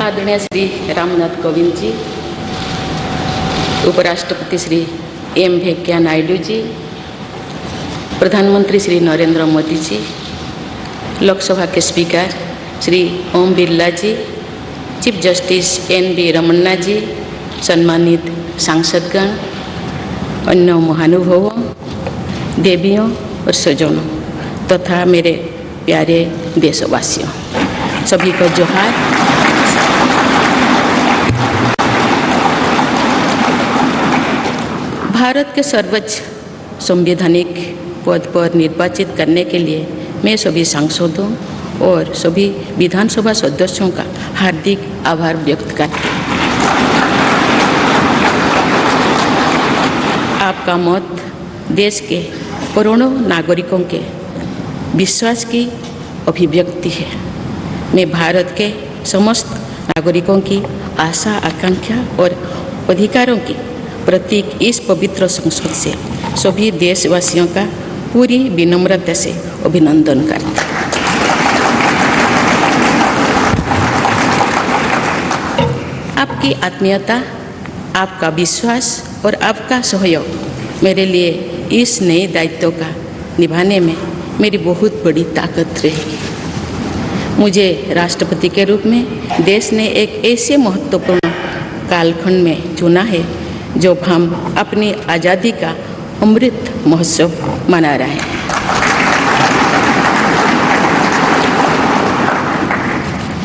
आदरणीय श्री रामनाथ कोविंद जी, उपराष्ट्रपति श्री एम वेंकैया नायडू जी, प्रधानमंत्री श्री नरेंद्र मोदी जी, लोकसभा के स्पीकर श्री ओम बिरला जी, चीफ जस्टिस एन.वी. रमन्ना जी, सम्मानित सांसदगण, अन्य महानुभावों, देवियों और स्वजनों तथा मेरे प्यारे देशवासियों, सभी को जोहार। भारत के सर्वोच्च संवैधानिक पद पर निर्वाचित करने के लिए मैं सभी सांसदों और सभी विधानसभा सदस्यों का हार्दिक आभार व्यक्त करती हूँ। आपका मत देश के करोड़ों नागरिकों के विश्वास की अभिव्यक्ति है। मैं भारत के समस्त नागरिकों की आशा, आकांक्षा और अधिकारों की प्रतीक इस पवित्र संसद से सभी देशवासियों का पूरी विनम्रता से अभिनंदन करती हूँ। आपकी आत्मीयता, आपका विश्वास और आपका सहयोग मेरे लिए इस नए दायित्व का निभाने में मेरी बहुत बड़ी ताकत रहेगी। मुझे राष्ट्रपति के रूप में देश ने एक ऐसे महत्वपूर्ण कालखंड में चुना है जब हम अपनी आज़ादी का अमृत महोत्सव मना रहे हैं।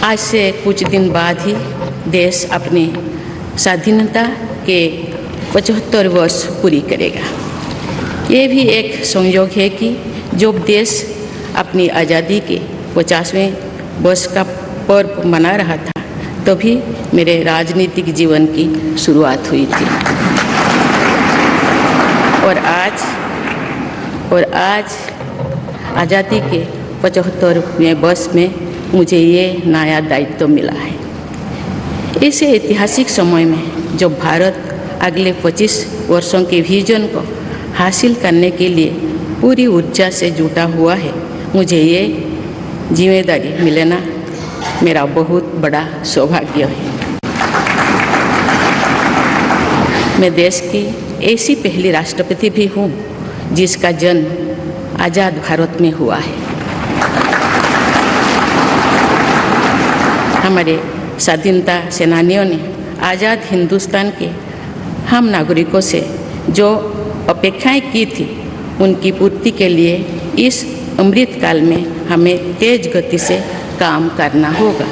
आज से कुछ दिन बाद ही देश अपनी स्वाधीनता के 75 वर्ष पूरी करेगा। ये भी एक संयोग है कि जब देश अपनी आज़ादी के 50वें वर्ष का पर्व मना रहा था, तभी मेरे राजनीतिक जीवन की शुरुआत हुई थी। और आज आज़ादी के 75वें वर्ष में मुझे ये नया दायित्व मिला है। ऐसे ऐतिहासिक समय में जब भारत अगले 25 वर्षों के विजन को हासिल करने के लिए पूरी ऊर्जा से जुटा हुआ है, मुझे ये जिम्मेदारी मिलना मेरा बहुत बड़ा सौभाग्य है। मैं देश की ऐसी पहली राष्ट्रपति भी हूँ जिसका जन्म आज़ाद भारत में हुआ है। हमारे स्वाधीनता सेनानियों ने आज़ाद हिंदुस्तान के हम नागरिकों से जो अपेक्षाएं की थी, उनकी पूर्ति के लिए इस अमृत काल में हमें तेज गति से काम करना होगा।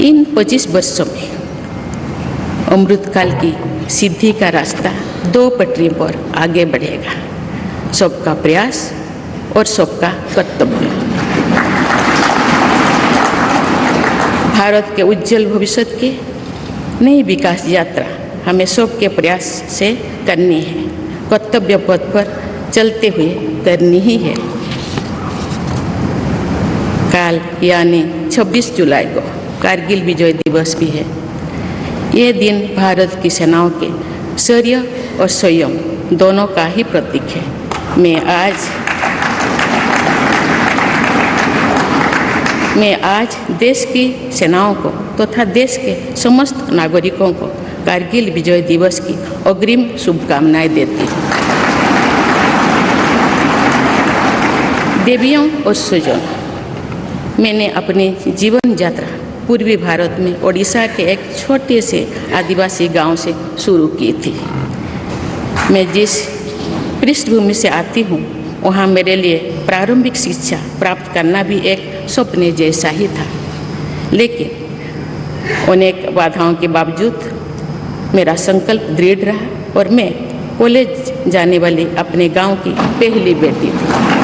इन 25 वर्षों में अमृत काल की सिद्धि का रास्ता 2 पटरियों पर आगे बढ़ेगा, सबका प्रयास और सबका कर्तव्य। भारत के उज्जवल भविष्य की नई विकास यात्रा हमें सबके प्रयास से करनी है, कर्तव्य पथ पर चलते हुए करनी ही है। कल यानी 26 जुलाई को कारगिल विजय दिवस भी है। ये दिन भारत की सेनाओं के शौर्य और संयम दोनों का ही प्रतीक है। मैं आज देश की सेनाओं को तथा देश के समस्त नागरिकों को कारगिल विजय दिवस की अग्रिम शुभकामनाएं देती हूँ। देवियों और स्वजनों, मैंने अपनी जीवन यात्रा पूर्वी भारत में ओडिशा के एक छोटे से आदिवासी गांव से शुरू की थी। मैं जिस पृष्ठभूमि से आती हूँ, वहाँ मेरे लिए प्रारंभिक शिक्षा प्राप्त करना भी एक सपने जैसा ही था। लेकिन अनेक बाधाओं के बावजूद मेरा संकल्प दृढ़ रहा और मैं कॉलेज जाने वाली अपने गांव की पहली बेटी थी।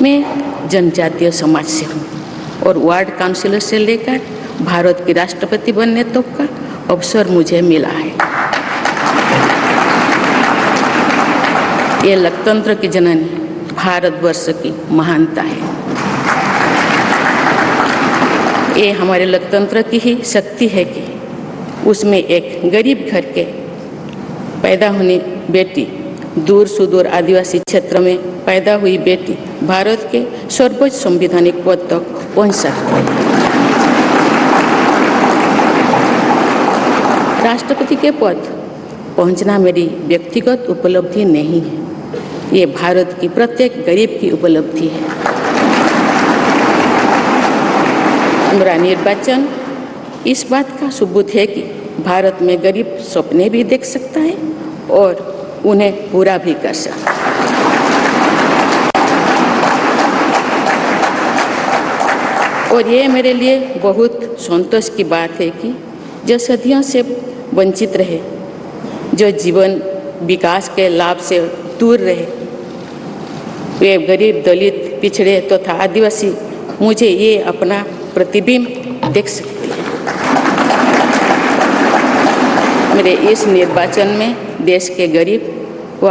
मैं जनजातीय समाज से हूँ और वार्ड काउंसिलर से लेकर भारत की राष्ट्रपति बनने तक का अवसर मुझे मिला है। ये लोकतंत्र की जननी भारतवर्ष की महानता है। ये हमारे लोकतंत्र की ही शक्ति है कि उसमें एक गरीब घर के पैदा होने बेटी दूर सुदूर आदिवासी क्षेत्र में पैदा हुई बेटी भारत के सर्वोच्च संवैधानिक पद तक पहुंच सकती है। राष्ट्रपति के पद पहुंचना मेरी व्यक्तिगत उपलब्धि नहीं है, ये भारत की प्रत्येक गरीब की उपलब्धि है। मेरा निर्वाचन इस बात का सबूत है कि भारत में गरीब सपने भी देख सकता है और उन्हें पूरा भी कर सकता है। और ये मेरे लिए बहुत संतोष की बात है कि जो सदियों से वंचित रहे, जो जीवन विकास के लाभ से दूर रहे, वे गरीब, दलित, पिछड़े तथा आदिवासी मुझे ये अपना प्रतिबिंब देख सकते हैं। मेरे इस निर्वाचन में देश के गरीब व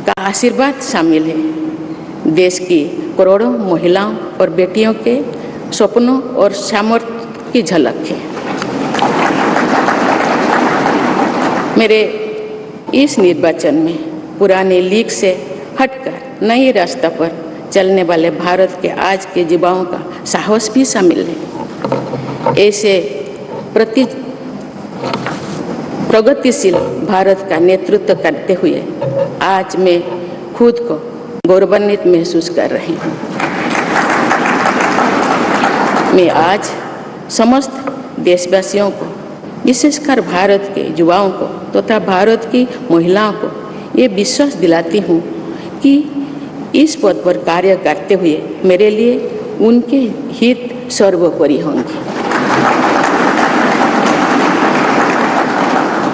का आशीर्वाद शामिल है। देश की करोड़ों महिलाओं और बेटियों के सपनों और सामर्थ्य की झलक है। मेरे इस निर्वाचन में पुराने लीग से हटकर नए रास्ते पर चलने वाले भारत के आज के युवाओं का साहस भी शामिल है। ऐसे प्रगतिशील भारत का नेतृत्व करते हुए आज मैं खुद को गौरवान्वित महसूस कर रही हूँ। मैं आज समस्त देशवासियों को, विशेषकर भारत के युवाओं को तथा भारत की महिलाओं को ये विश्वास दिलाती हूँ कि इस पद पर कार्य करते हुए मेरे लिए उनके हित सर्वोपरि होंगे।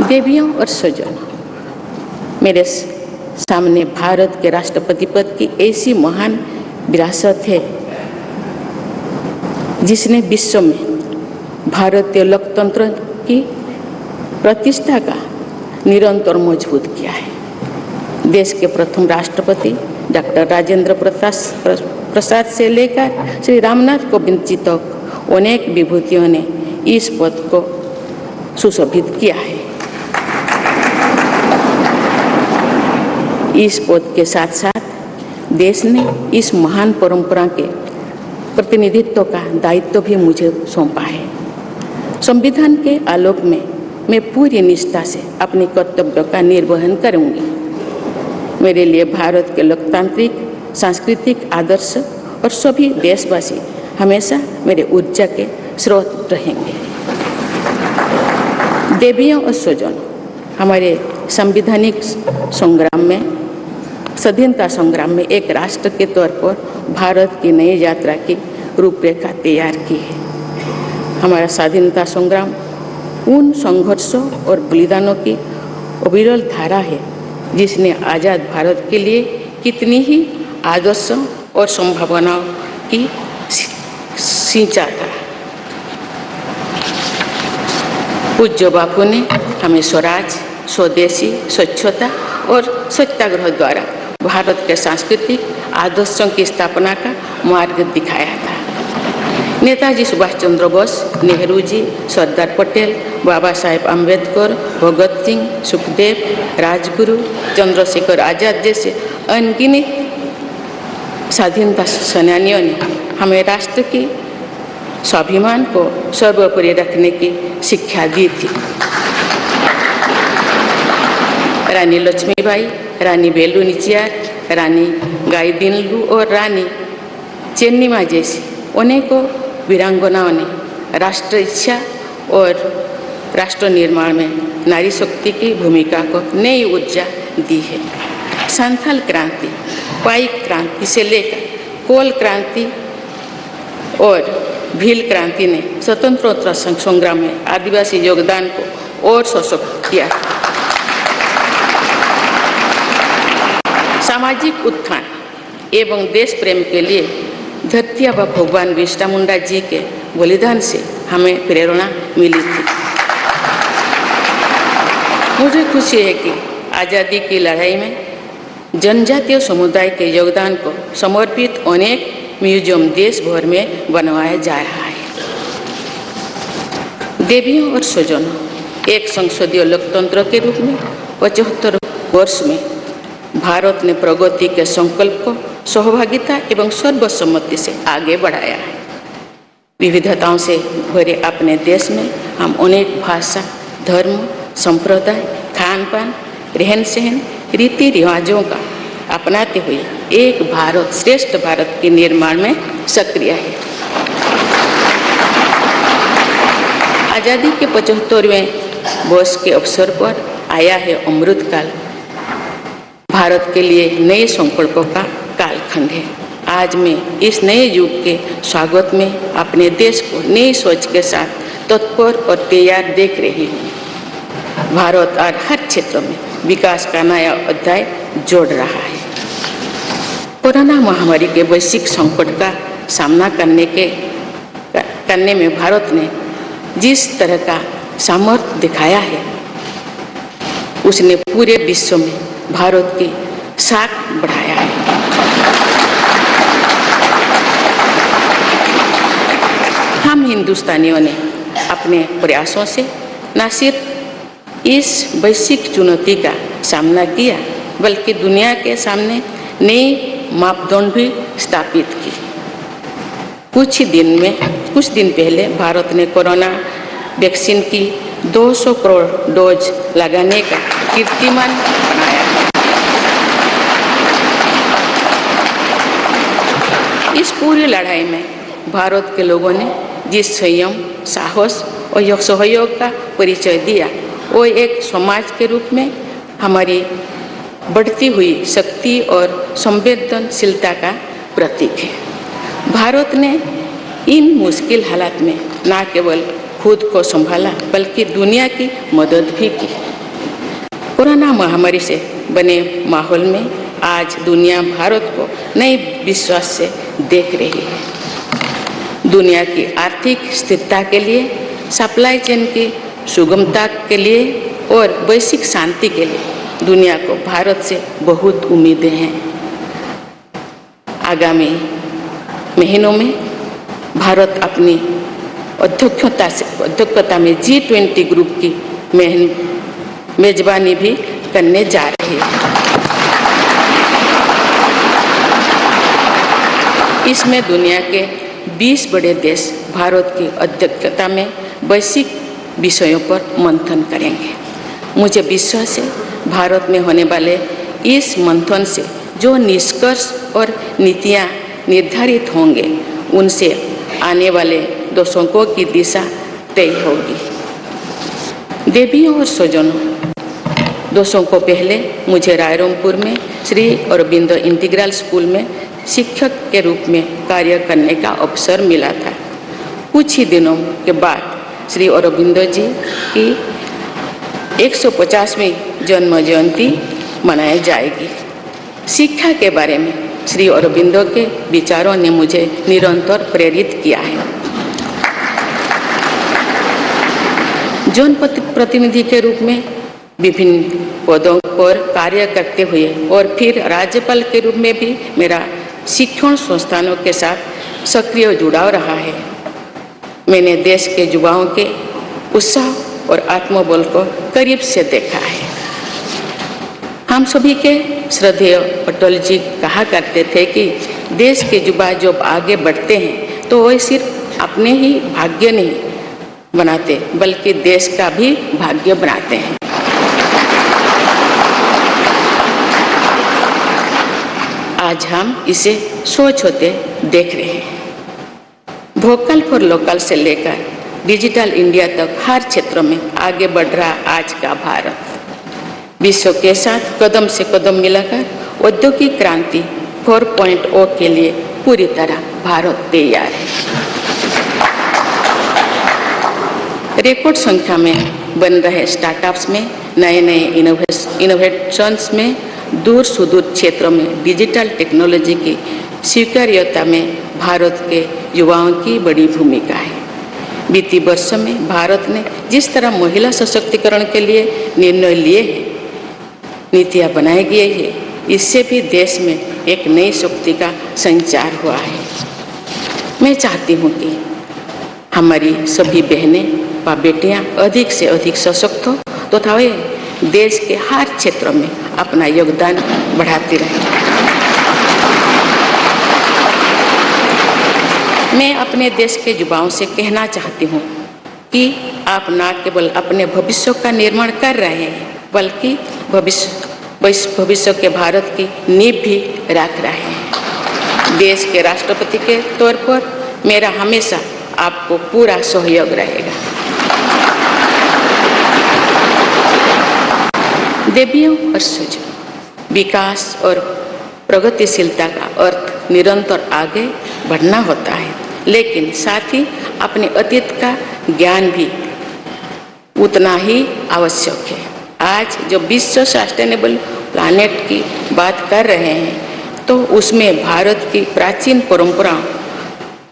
देवियों और स्वजनों, मेरे सामने भारत के राष्ट्रपति पद की ऐसी महान विरासत है जिसने विश्व में भारतीय लोकतंत्र की प्रतिष्ठा का निरंतर मजबूत किया है। देश के प्रथम राष्ट्रपति डॉक्टर राजेंद्र प्रसाद से लेकर श्री रामनाथ कोविंद जी तक अनेक विभूतियों ने इस पद को सुशोभित किया है। इस पद के साथ साथ देश ने इस महान परंपरा के प्रतिनिधित्व का दायित्व भी मुझे सौंपा है। संविधान के आलोक में मैं पूरी निष्ठा से अपने कर्तव्यों का निर्वहन करूंगी। मेरे लिए भारत के लोकतांत्रिक सांस्कृतिक आदर्श और सभी देशवासी हमेशा मेरे ऊर्जा के स्रोत रहेंगे। देवियों और स्वजनों, हमारे संवैधानिक संग्राम में, स्वाधीनता संग्राम में एक राष्ट्र के तौर पर भारत की नई यात्रा की रूपरेखा तैयार की है। हमारा स्वाधीनता संग्राम उन संघर्षों और बलिदानों की अविरल धारा है जिसने आज़ाद भारत के लिए कितनी ही आदर्शों और संभावनाओं की सिंचा था। पूज्य बापू ने हमें स्वराज, स्वदेशी, स्वच्छता और सत्याग्रह द्वारा भारत के सांस्कृतिक आदर्शों की स्थापना का मार्ग दिखाया था। नेताजी सुभाष चंद्र बोस, नेहरू जी, सरदार पटेल, बाबा साहेब अम्बेडकर, भगत सिंह, सुखदेव, राजगुरु, चंद्रशेखर आजाद जैसे अनगिनत स्वाधीनता सेनानियों ने हमें राष्ट्र की स्वाभिमान को सर्वोपरि रखने की शिक्षा दी थी। रानी लक्ष्मीबाई, रानी वेलु नाचियार, रानी गाइदिन्लु और रानी चेन्निमा जैसी अनेकों वीरांगनाओं ने राष्ट्र इच्छा और राष्ट्र निर्माण में नारी शक्ति की भूमिका को नई ऊर्जा दी है। संथाल क्रांति, पाइक क्रांति से लेकर कोल क्रांति और भील क्रांति ने स्वतंत्रता संग्राम में आदिवासी योगदान को और सशक्त किया। सामाजिक उत्थान एवं देश प्रेम के लिए धरती आबा भगवान बिरसा मुंडा जी के बलिदान से हमें प्रेरणा मिली थी। मुझे खुशी है कि आज़ादी की लड़ाई में जनजातीय समुदाय के योगदान को समर्पित अनेक म्यूजियम देश भर में बनवाया जा रहा है। देवियों और स्वजनों, एक संसदीय लोकतंत्र के रूप में 75 वर्ष में भारत ने प्रगति के संकल्प को सहभागिता एवं सर्वसम्मति से आगे बढ़ाया है। विविधताओं से भरे अपने देश में हम अनेक भाषा, धर्म, संप्रदाय, खान पान, रहन सहन, रीति रिवाजों का अपनाते हुए एक भारत श्रेष्ठ भारत के निर्माण में सक्रिय है। आज़ादी के 75वें वर्ष के अवसर पर आया है अमृतकाल। भारत के लिए नए संकल्पों का कालखंड है। आज मैं इस नए युग के स्वागत में अपने देश को नई सोच के साथ तत्पर और तैयार देख रही हूँ। भारत आज हर क्षेत्र में विकास का नया अध्याय जोड़ रहा है। कोरोना महामारी के वैश्विक संकट का सामना करने में भारत ने जिस तरह का सामर्थ्य दिखाया है, उसने पूरे विश्व में भारत की साख बढ़ाया है। हम हिंदुस्तानियों ने अपने प्रयासों से न सिर्फ इस वैश्विक चुनौती का सामना किया, बल्कि दुनिया के सामने नई मापदंड भी स्थापित की। कुछ दिन पहले भारत ने कोरोना वैक्सीन की 200 करोड़ डोज लगाने का कीर्तिमान बनाया। इस पूरी लड़ाई में भारत के लोगों ने जिस संयम, साहस और सहयोग का परिचय दिया, वो एक समाज के रूप में हमारी बढ़ती हुई शक्ति और संवेदनशीलता का प्रतीक है। भारत ने इन मुश्किल हालात में न केवल खुद को संभाला, बल्कि दुनिया की मदद भी की। कोरोना महामारी से बने माहौल में आज दुनिया भारत को नए विश्वास से देख रही है। दुनिया की आर्थिक स्थिरता के लिए, सप्लाई चेन की सुगमता के लिए और वैश्विक शांति के लिए दुनिया को भारत से बहुत उम्मीदें हैं। आगामी महीनों में भारत अपनी अध्यक्षता में G20 ग्रुप की मेजबानी भी करने जा रही है। इसमें दुनिया के 20 बड़े देश भारत की अध्यक्षता में वैश्विक विषयों पर मंथन करेंगे। मुझे विश्वास है भारत में होने वाले इस मंथन से जो निष्कर्ष और नीतियाँ निर्धारित होंगे, उनसे आने वाले दशकों की दिशा तय होगी। देवियों और स्वजनों, दशकों पहले मुझे रायरंगपुर में श्री अरबिंदो इंटीग्रल स्कूल में शिक्षक के रूप में कार्य करने का अवसर मिला था। कुछ ही दिनों के बाद श्री अरबिंदो जी की 150वीं जन्म जयंती मनाई जाएगी। शिक्षा के बारे में श्री अरबिंदो के विचारों ने मुझे निरंतर प्रेरित किया है। जन प्रतिनिधि के रूप में विभिन्न पदों पर कार्य करते हुए और फिर राज्यपाल के रूप में भी मेरा शिक्षण संस्थानों के साथ सक्रिय जुड़ाव रहा है। मैंने देश के युवाओं के उत्साह और आत्मबल को करीब से देखा है। हम सभी के श्रद्धेय अटल जी कहा करते थे कि देश के युवा जब आगे बढ़ते हैं तो वे सिर्फ अपने ही भाग्य नहीं बनाते, बल्कि देश का भी भाग्य बनाते हैं। आज हम इसे सोच होते देख रहे हैं। वोकल फॉर लोकल से लेकर डिजिटल इंडिया तक हर क्षेत्र में आगे बढ़ रहा आज का भारत विश्व के साथ कदम से कदम मिलाकर औद्योगिक क्रांति 4.0 के लिए पूरी तरह भारत तैयार है। रिकॉर्ड संख्या में बन रहे स्टार्टअप्स में, नए नए इनोवेशंस में, दूर सुदूर क्षेत्रों में डिजिटल टेक्नोलॉजी की स्वीकार्यता में भारत के युवाओं की बड़ी भूमिका है। बीती वर्षों में भारत ने जिस तरह महिला सशक्तिकरण के लिए निर्णय लिए हैं, नीतियाँ बनाई गई है, इससे भी देश में एक नई शक्ति का संचार हुआ है। मैं चाहती हूँ कि हमारी सभी बहनें व बेटियाँ अधिक से अधिक सशक्त हो तथा वे देश के हर क्षेत्र में अपना योगदान बढ़ाती रहे। मैं अपने देश के युवाओं से कहना चाहती हूँ कि आप न केवल अपने भविष्य का निर्माण कर रहे हैं, बल्कि भविष्य के भारत की नींव भी रख रहे हैं। देश के राष्ट्रपति के तौर पर मेरा हमेशा आपको पूरा सहयोग रहेगा। देवियों और सुजों, विकास और प्रगतिशीलता का अर्थ निरंतर आगे बढ़ना होता है, लेकिन साथ ही अपने अतीत का ज्ञान भी उतना ही आवश्यक है। आज जो विश्व सस्टेनेबल प्लैनेट की बात कर रहे हैं, तो उसमें भारत की प्राचीन परंपराओं,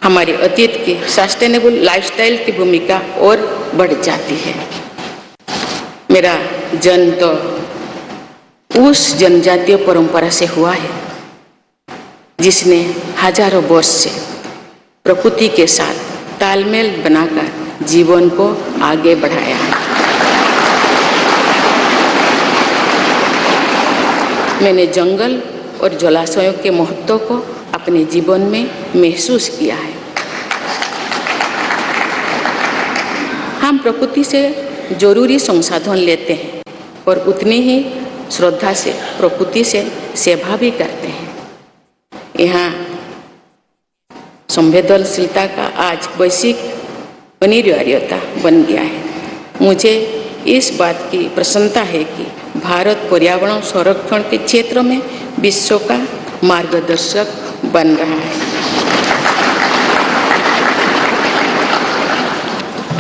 हमारे अतीत की सस्टेनेबल लाइफस्टाइल की भूमिका और बढ़ जाती है। मेरा जन्म तो उस जनजातीय परंपरा से हुआ है जिसने हजारों वर्ष से प्रकृति के साथ तालमेल बनाकर जीवन को आगे बढ़ाया है। मैंने जंगल और जलाशयों के महत्व को अपने जीवन में महसूस किया है। हम प्रकृति से जरूरी संसाधन लेते हैं और उतनी ही श्रद्धा से प्रकृति से सेवा भी करते हैं। यहाँ संवेदनशीलता का आज वैश्विक अनिवार्यता बन गया है। मुझे इस बात की प्रसन्नता है कि भारत पर्यावरण संरक्षण के क्षेत्र में विश्व का मार्गदर्शक बन रहा है।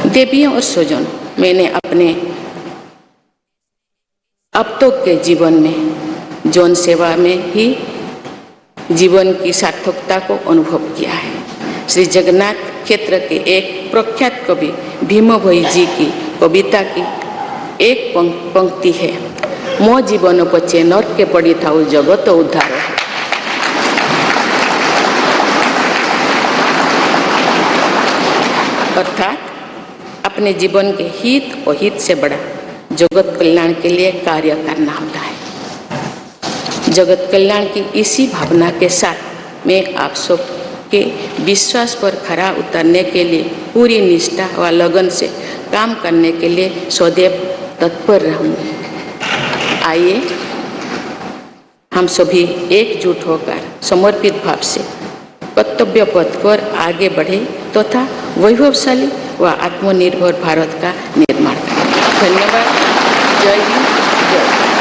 देवियों और स्वजनों, मैंने अपने अब तक के जीवन में जौन सेवा में ही जीवन की सार्थकता को अनुभव किया है। श्री जगन्नाथ क्षेत्र के एक प्रख्यात कवि भीम भोई जी की कविता की एक पंक्ति है, मो जीवन पचे नरके पड़ी थाउ जगत उद्धार। अर्थात अपने जीवन के हित और हित से बड़ा जगत कल्याण के लिए कार्य करना होता है। जगत कल्याण की इसी भावना के साथ मैं आप सब के विश्वास पर खरा उतरने के लिए पूरी निष्ठा व लगन से काम करने के लिए सदैव तत्पर रहूँगी। आइए हम सभी एकजुट होकर समर्पित भाव से कर्तव्य पथ पर आगे बढ़े तथा वैभवशाली व आत्मनिर्भर भारत का निर्माण करें। धन्यवाद। जय हिंद, जय भारत।